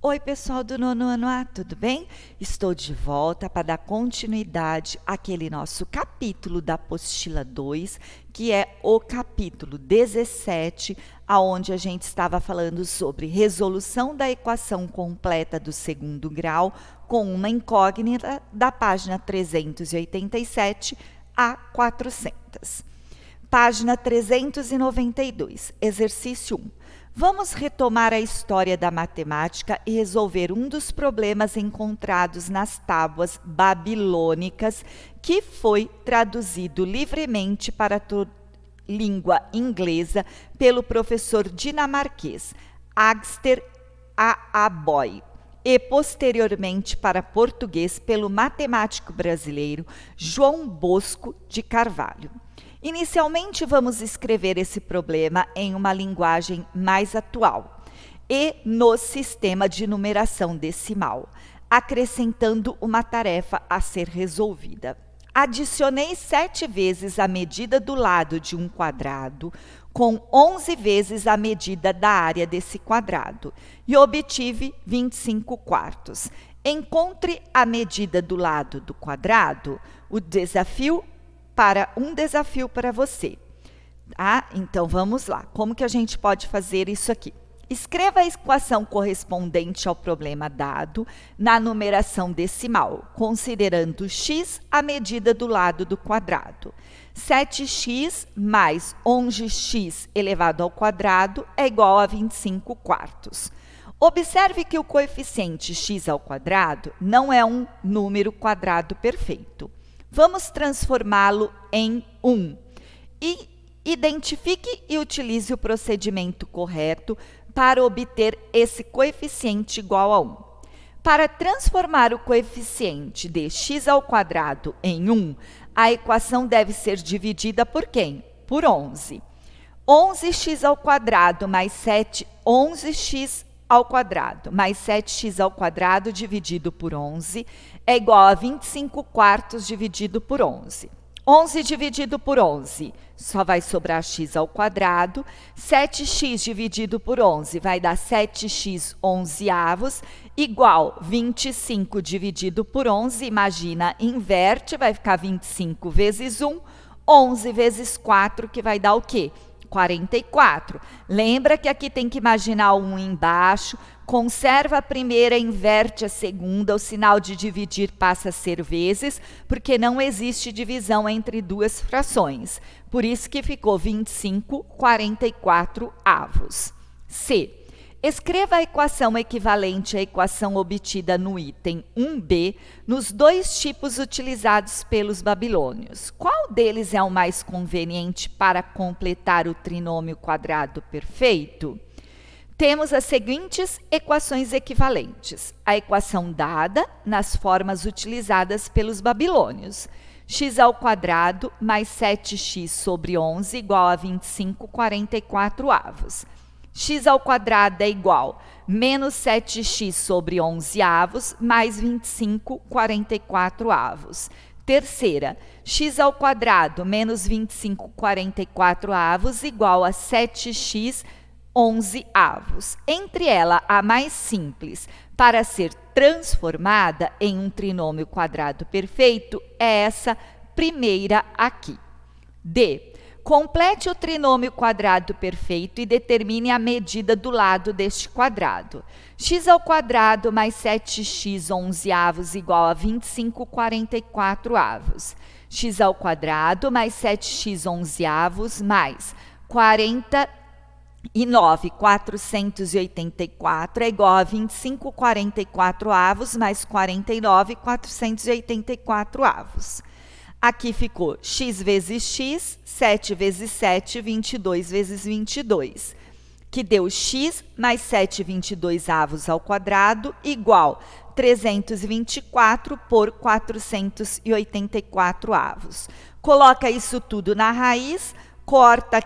Oi, pessoal do nono ano A, tudo bem? Estou de volta para dar continuidade àquele nosso capítulo da apostila 2, que é o capítulo 17, aonde a gente estava falando sobre resolução da equação completa do segundo grau com uma incógnita da página 387 a 400. Página 392, exercício 1. Vamos retomar a história da matemática e resolver um dos problemas encontrados nas tábuas babilônicas, que foi traduzido livremente para a língua inglesa pelo professor dinamarquês Agster Aaboy e posteriormente para português pelo matemático brasileiro João Bosco de Carvalho. Inicialmente, vamos escrever esse problema em uma linguagem mais atual e no sistema de numeração decimal, acrescentando uma tarefa a ser resolvida. Adicionei 7 vezes a medida do lado de um quadrado com 11 vezes a medida da área desse quadrado e obtive 25 quartos. Encontre a medida do lado do quadrado. Um desafio para você. Então, vamos lá. Como que a gente pode fazer isso aqui? Escreva a equação correspondente ao problema dado na numeração decimal, considerando x a medida do lado do quadrado. 7x mais 11x elevado ao quadrado é igual a 25 quartos. Observe que o coeficiente x ao quadrado não é um número quadrado perfeito. Vamos transformá-lo em 1. E identifique e utilize o procedimento correto para obter esse coeficiente igual a 1. Para transformar o coeficiente de x ao quadrado em 1, a equação deve ser dividida por quem? Por 11. 11x ao quadrado mais 7, 11x ao quadrado mais 7x ao quadrado dividido por 11 é igual a 25 quartos dividido por 11. 11 dividido por 11, só vai sobrar x ao quadrado. 7x dividido por 11 vai dar 7x onzeavos, igual 25 dividido por 11. Imagina, inverte, vai ficar 25 vezes 1, 11 vezes 4, que vai dar o quê? 44. Lembra que aqui tem que imaginar o 1 embaixo, conserva a primeira, inverte a segunda, o sinal de dividir passa a ser vezes, porque não existe divisão entre duas frações. Por isso que ficou 25, 44 avos. C. Escreva a equação equivalente à equação obtida no item 1b nos dois tipos utilizados pelos babilônios. Qual deles é o mais conveniente para completar o trinômio quadrado perfeito? Temos as seguintes equações equivalentes. A equação dada nas formas utilizadas pelos babilônios. X ao quadrado mais 7x sobre 11 igual a 25, 44 avos. X ao quadrado é igual a menos 7x sobre 11 avos mais 25, 44 avos. Terceira, x ao quadrado menos 25, 44 avos igual a 7x 11 avos. Entre ela, a mais simples para ser transformada em um trinômio quadrado perfeito é essa primeira aqui. D. Complete o trinômio quadrado perfeito e determine a medida do lado deste quadrado. X ao quadrado mais 7x 11 avos igual a 25, 44 avos. X ao quadrado mais 7x 11 avos mais 49, 484 é igual a 25, 44 avos mais 49, 484 avos. Aqui ficou x vezes x, 7 vezes 7, 22 vezes 22, que deu x mais 7, 22 avos ao quadrado, igual 324 por 484 avos. Coloca isso tudo na raiz, corta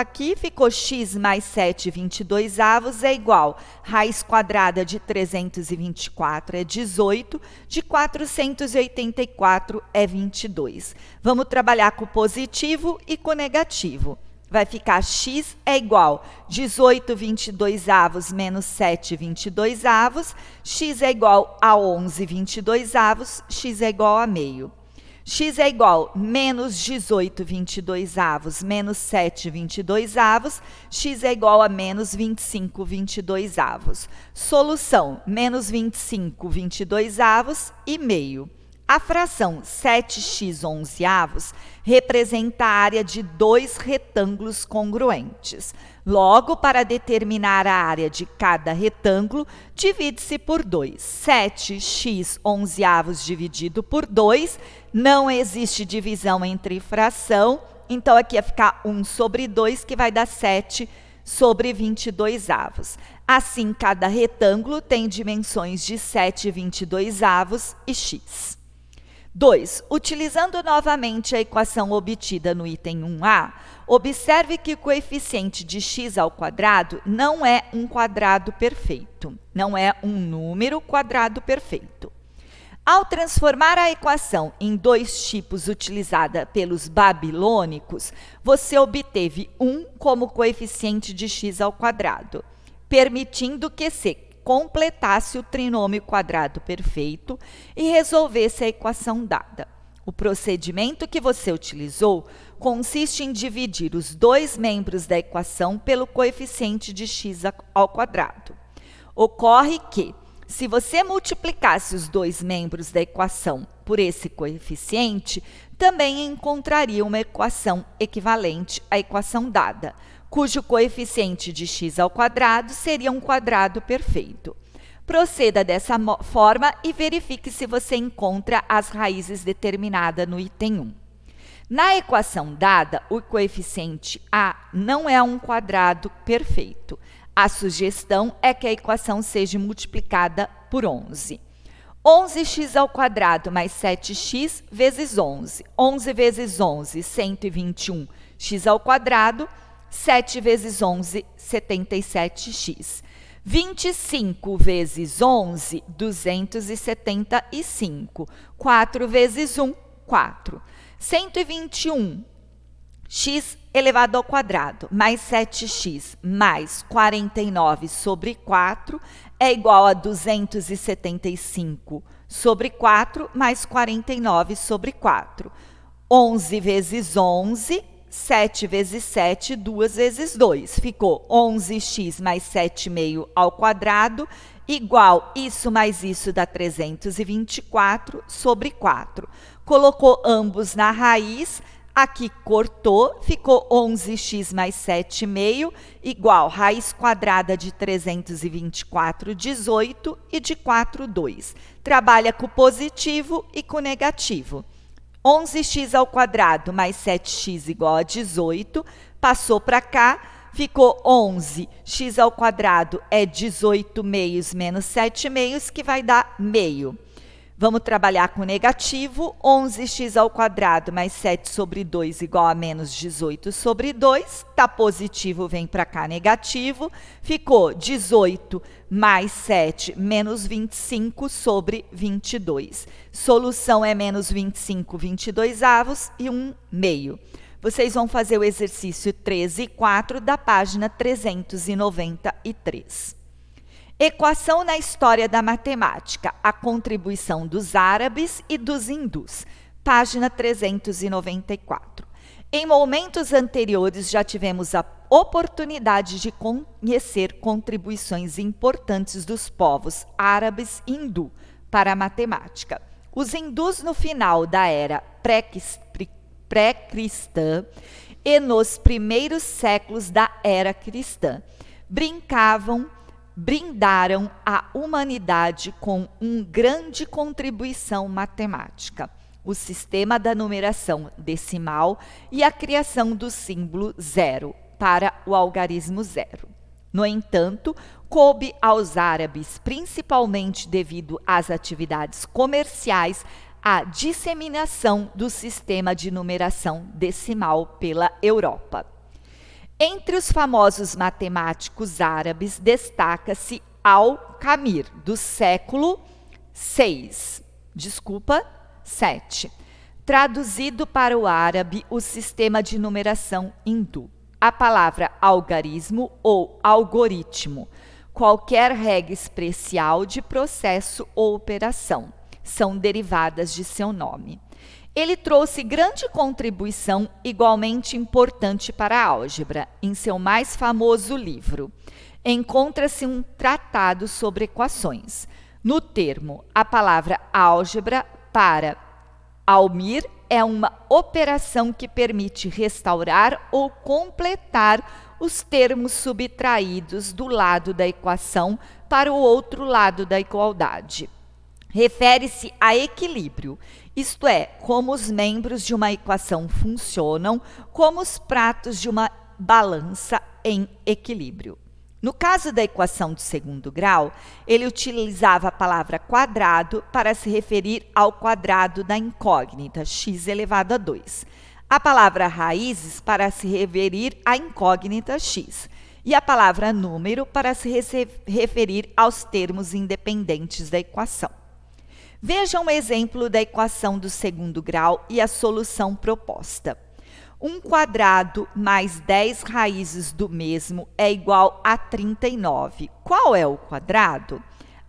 aqui, ficou x mais 7, 22 avos é igual raiz quadrada de 324 é 18, de 484 é 22. Vamos trabalhar com o positivo e com o negativo. vai ficar x é igual 18/22 menos 7/22, x é igual a 11/22, x é igual a meio. X é igual menos 18/22 menos 7/22, x é igual a menos 25/22. Solução, menos 25/22 e meio. A fração 7x11 representa a área de dois retângulos congruentes. Logo, para determinar a área de cada retângulo, divide-se por 2. 7x11 dividido por 2, não existe divisão entre fração, então aqui ia ficar 1/2, que vai dar 7/22. Assim, cada retângulo tem dimensões de 7/22 e x. 2. Utilizando novamente a equação obtida no item 1A, observe que o coeficiente de x ao quadrado não é um quadrado perfeito, não é um número quadrado perfeito. Ao transformar a equação em dois tipos utilizada pelos babilônicos, você obteve 1 como coeficiente de x ao quadrado, permitindo que se completasse o trinômio quadrado perfeito e resolvesse a equação dada. O procedimento que você utilizou consiste em dividir os dois membros da equação pelo coeficiente de x ao quadrado. Ocorre que, se você multiplicasse os dois membros da equação por esse coeficiente, também encontraria uma equação equivalente à equação dada, cujo coeficiente de x ao quadrado seria um quadrado perfeito. Proceda dessa forma e verifique se você encontra as raízes determinadas no item 1. Na equação dada, o coeficiente a não é um quadrado perfeito. A sugestão é que a equação seja multiplicada por 11. 11x ao quadrado mais 7x vezes 11. 11 vezes 11, 121. X ao quadrado, 7 vezes 11, 77x. 25 vezes 11, 275. 4 vezes 1, 4. 121, x elevado ao quadrado, mais 7x, mais 49 sobre 4, é igual a 275 sobre 4, mais 49 sobre 4. 11 vezes 11, 7 vezes 7, 2 vezes 2. Ficou 11x mais 7,5 ao quadrado, igual isso mais isso dá 324 sobre 4. Colocou ambos na raiz, aqui cortou, ficou 11x mais 7,5, igual raiz quadrada de 324, 18, e de 4, 2. Trabalha com positivo e com negativo. 11x ao quadrado mais 7x igual a 18, passou para cá, ficou 11, x ao quadrado é 18 meios menos 7 meios, que vai dar meio. Vamos trabalhar com negativo, 11x ao quadrado mais 7 sobre 2 igual a menos 18 sobre 2, está positivo, vem para cá negativo, ficou 18 mais 7 menos 25 sobre 22. Solução é menos 25 22avos e 1 meio. Vocês vão fazer o exercício 13 e 4 da página 393. Equação na história da matemática, a contribuição dos árabes e dos hindus, página 394. Em momentos anteriores, já tivemos a oportunidade de conhecer contribuições importantes dos povos árabes e hindu para a matemática. Os hindus, no final da era pré-cristã e nos primeiros séculos da era cristã, brindaram a humanidade com uma grande contribuição matemática, o sistema da numeração decimal e a criação do símbolo zero para o algarismo zero. No entanto, coube aos árabes, principalmente devido às atividades comerciais, a disseminação do sistema de numeração decimal pela Europa. Entre os famosos matemáticos árabes, destaca-se Al-Kamir, do século 7. Traduzido para o árabe, o sistema de numeração hindu. a palavra algarismo ou algoritmo, qualquer regra especial de processo ou operação. São derivadas de seu nome. Ele trouxe grande contribuição igualmente importante para a álgebra. Em seu mais famoso livro, encontra-se um tratado sobre equações. No termo, a palavra álgebra para Almir é uma operação que permite restaurar ou completar os termos subtraídos do lado da equação para o outro lado da igualdade. Refere-se a equilíbrio, isto é, como os membros de uma equação funcionam como os pratos de uma balança em equilíbrio. No caso da equação de segundo grau, ele utilizava a palavra quadrado para se referir ao quadrado da incógnita, x elevado a 2. A palavra raízes para se referir à incógnita x. E a palavra número para se referir aos termos independentes da equação. Veja um exemplo da equação do segundo grau e a solução proposta. 1 quadrado mais 10 raízes do mesmo é igual a 39. Qual é o quadrado?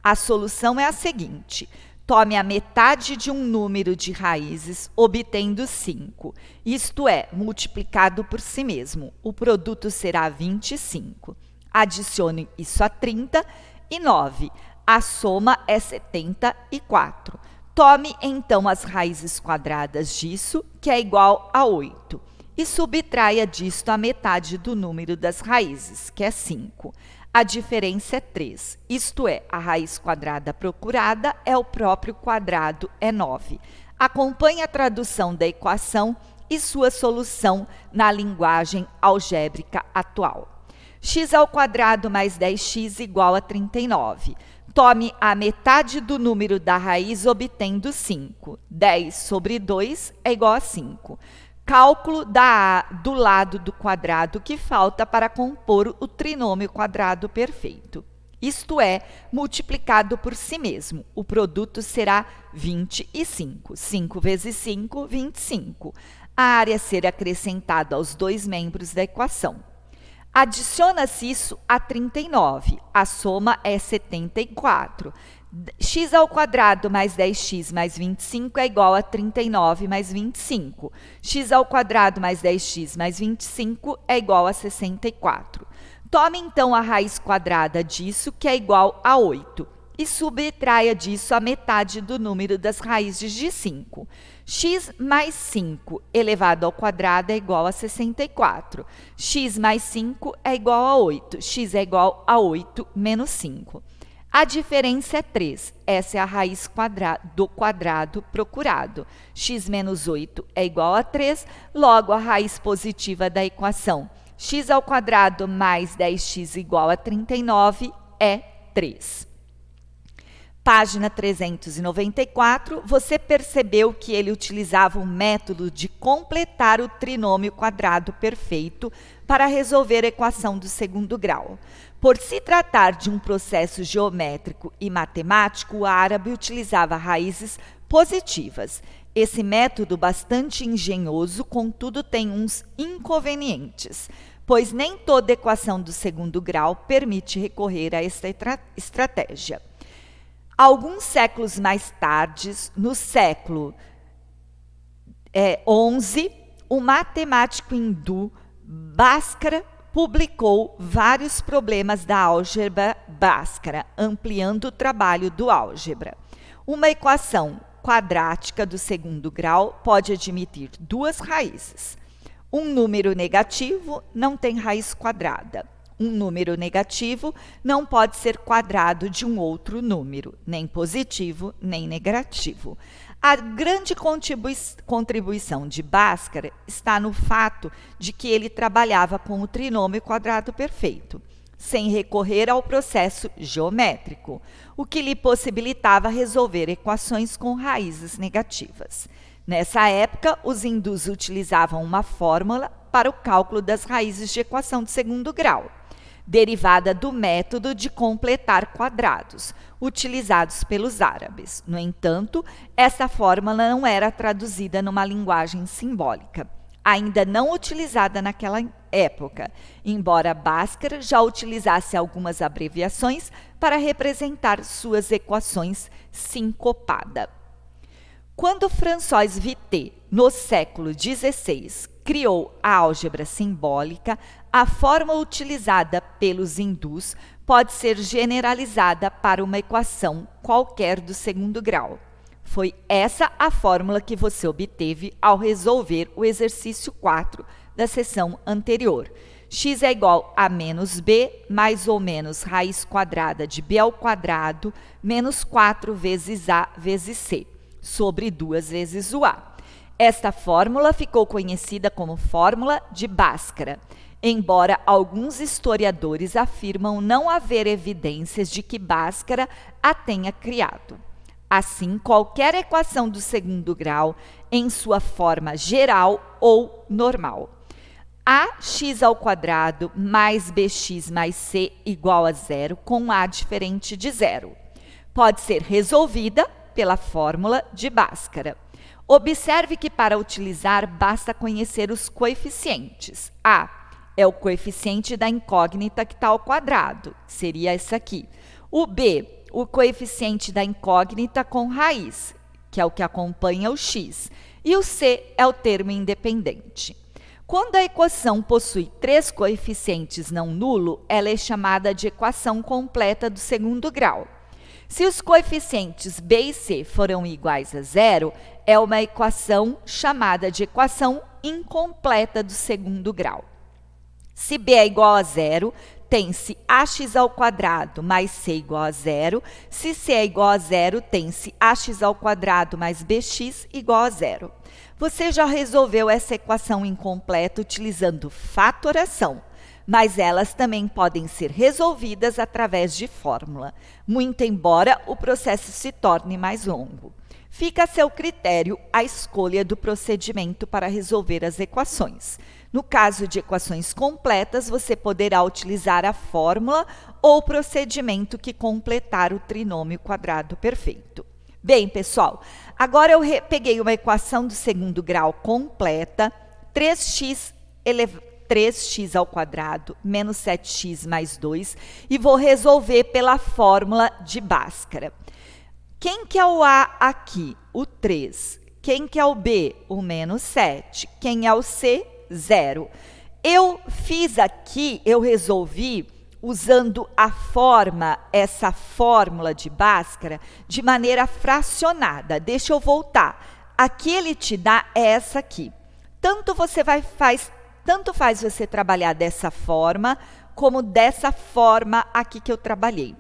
A solução é a seguinte. Tome a metade de um número de raízes, obtendo 5. Isto é, multiplicado por si mesmo. O produto será 25. Adicione isso a 30 e 9. A soma é 74. Tome, então, as raízes quadradas disso, que é igual a 8. E subtraia disto a metade do número das raízes, que é 5. A diferença é 3, isto é, a raiz quadrada procurada é o próprio quadrado, é 9. Acompanhe a tradução da equação e sua solução na linguagem algébrica atual. X ao quadrado mais 10x igual a 39. Tome a metade do número da raiz obtendo 5. 10 sobre 2 é igual a 5. Cálculo do lado do quadrado que falta para compor o trinômio quadrado perfeito. Isto é, multiplicado por si mesmo. O produto será 25. 5 vezes 5, 25. A área a ser acrescentada aos dois membros da equação. Adiciona-se isso a 39. A soma é 74. X ao quadrado mais 10x mais 25 é igual a 39 mais 25. X ao quadrado mais 10x mais 25 é igual a 64. Tome, então, a raiz quadrada disso, que é igual a 8, e subtraia disso a metade do número das raízes de 5. X mais 5 elevado ao quadrado é igual a 64. X mais 5 é igual a 8. X é igual a 8 menos 5. A diferença é 3. Essa é a raiz do quadrado procurado. X menos 8 é igual a 3, logo a raiz positiva da equação. X ao quadrado mais 10x igual a 39 é 3. Página 394, você percebeu que ele utilizava um método de completar o trinômio quadrado perfeito para resolver a equação do segundo grau. Por se tratar de um processo geométrico e matemático, o árabe utilizava raízes positivas. Esse método, bastante engenhoso, contudo, tem uns inconvenientes, pois nem toda equação do segundo grau permite recorrer a esta estratégia. Alguns séculos mais tarde, no século XI, o matemático hindu Bhaskara publicou vários problemas da álgebra Bhaskara, ampliando o trabalho do álgebra. Uma equação quadrática do segundo grau pode admitir duas raízes. Um número negativo não tem raiz quadrada. Um número negativo não pode ser quadrado de um outro número, nem positivo, nem negativo. A grande contribuição de Bhaskara está no fato de que ele trabalhava com o trinômio quadrado perfeito, sem recorrer ao processo geométrico, o que lhe possibilitava resolver equações com raízes negativas. Nessa época, os hindus utilizavam uma fórmula para o cálculo das raízes de equação de segundo grau, derivada do método de completar quadrados, utilizados pelos árabes. No entanto, essa fórmula não era traduzida numa linguagem simbólica, ainda não utilizada naquela época, embora Bhaskara já utilizasse algumas abreviações para representar suas equações sincopada. Quando François Vité, no século XVI, criou a álgebra simbólica, a fórmula utilizada pelos hindus pode ser generalizada para uma equação qualquer do segundo grau. Foi essa a fórmula que você obteve ao resolver o exercício 4 da sessão anterior. X é igual a menos b mais ou menos raiz quadrada de b ao quadrado menos 4 vezes a vezes c, sobre 2 vezes o a. Esta fórmula ficou conhecida como fórmula de Bhaskara, embora alguns historiadores afirmam não haver evidências de que Bhaskara a tenha criado. Assim, qualquer equação do segundo grau em sua forma geral ou normal. Ax² mais bx mais c igual a zero com a diferente de zero. Pode ser resolvida pela fórmula de Bhaskara. Observe que para utilizar basta conhecer os coeficientes. A é o coeficiente da incógnita que está ao quadrado, seria esse aqui. O b, o coeficiente da incógnita com raiz, que é o que acompanha o x. E o c é o termo independente. Quando a equação possui 3 coeficientes não nulo, ela é chamada de equação completa do segundo grau. Se os coeficientes b e c forem iguais a zero, é uma equação chamada de equação incompleta do segundo grau. Se b é igual a zero, tem-se ax² mais c igual a zero. Se c é igual a zero, tem-se ax² mais bx igual a zero. Você já resolveu essa equação incompleta utilizando fatoração, mas elas também podem ser resolvidas através de fórmula, muito embora o processo se torne mais longo. Fica a seu critério a escolha do procedimento para resolver as equações. No caso de equações completas, você poderá utilizar a fórmula ou o procedimento que completar o trinômio quadrado perfeito. Bem, pessoal, agora eu peguei uma equação do segundo grau completa, 3x ao quadrado menos 7x mais 2, e vou resolver pela fórmula de Bhaskara. Quem que é o a aqui? O 3. Quem que é o b? O menos 7. Quem é o c? 0. Eu fiz aqui, eu resolvi usando essa fórmula de Bhaskara de maneira fracionada. Deixa eu voltar. Aqui ele te dá essa aqui. Tanto faz você trabalhar dessa forma, como dessa forma aqui que eu trabalhei.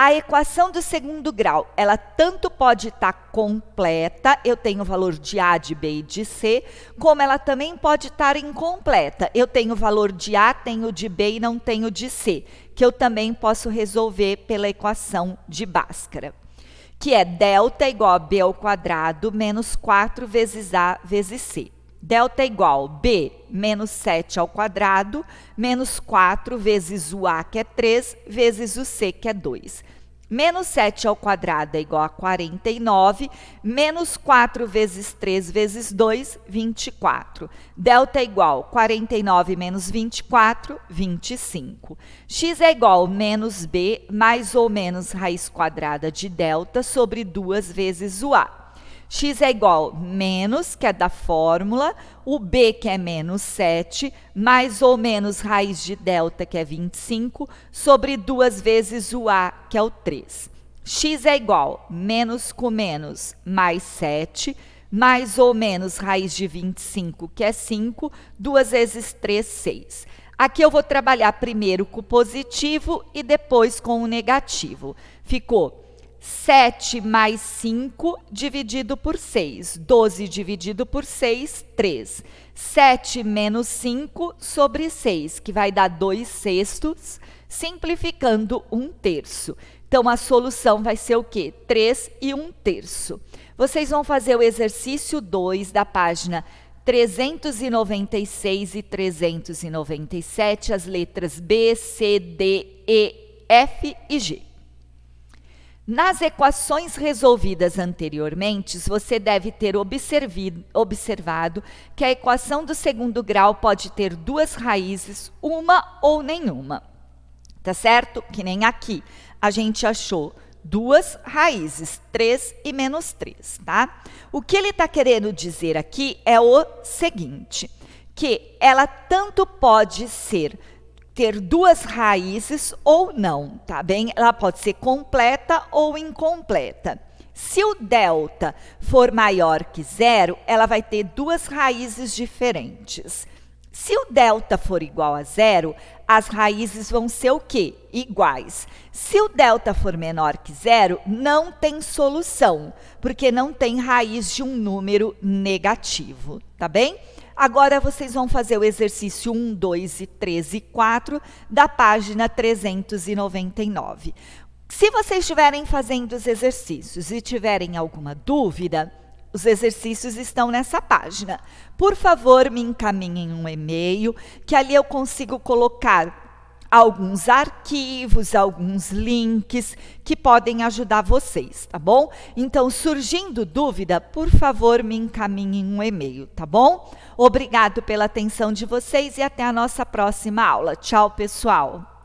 A equação do segundo grau, ela tanto pode estar completa, eu tenho o valor de A, de B e de C, como ela também pode estar incompleta. Eu tenho o valor de A, tenho de B e não tenho de C, que eu também posso resolver pela equação de Bhaskara, que é delta igual a B ao quadrado menos 4 vezes A vezes C. Delta é igual a b menos 7 ao quadrado, menos 4 vezes o a, que é 3, vezes o c, que é 2. Menos 7 ao quadrado é igual a 49, menos 4 vezes 3 vezes 2, 24. Delta é igual a 49 menos 24, 25. X é igual a menos b mais ou menos raiz quadrada de delta sobre 2 vezes o a. X é igual a menos, que é da fórmula, o b, que é menos 7, mais ou menos raiz de delta, que é 25, sobre 2 vezes o a, que é o 3. X é igual a menos com menos mais 7, mais ou menos raiz de 25, que é 5, 2 vezes 3, 6. Aqui eu vou trabalhar primeiro com o positivo e depois com o negativo. Ficou 7 mais 5 dividido por 6. 12 dividido por 6, 3. 7 menos 5 sobre 6, que vai dar 2 sextos, simplificando 1 terço. Então, a solução vai ser o quê? 3 e 1 terço. Vocês vão fazer o exercício 2 da página 396 e 397, as letras B, C, D, E, F e G. Nas equações resolvidas anteriormente, você deve ter observado que a equação do segundo grau pode ter duas raízes, uma ou nenhuma. Tá certo? Que nem aqui. A gente achou duas raízes, 3 e menos 3, tá? O que ele está querendo dizer aqui é o seguinte, que ela tanto pode ter duas raízes ou não, tá bem? Ela pode ser completa ou incompleta. Se o delta for maior que zero, ela vai ter duas raízes diferentes. Se o delta for igual a zero, as raízes vão ser o quê? Iguais. Se o delta for menor que zero, não tem solução, porque não tem raiz de um número negativo, tá bem? Agora, vocês vão fazer o exercício 1, 2, 3 e 4 da página 399. Se vocês estiverem fazendo os exercícios e tiverem alguma dúvida, os exercícios estão nessa página. Por favor, me encaminhem um e-mail, que ali eu consigo colocar alguns arquivos, alguns links que podem ajudar vocês, tá bom? Então, surgindo dúvida, por favor, me encaminhem um e-mail, tá bom? Obrigado pela atenção de vocês e até a nossa próxima aula. Tchau, pessoal!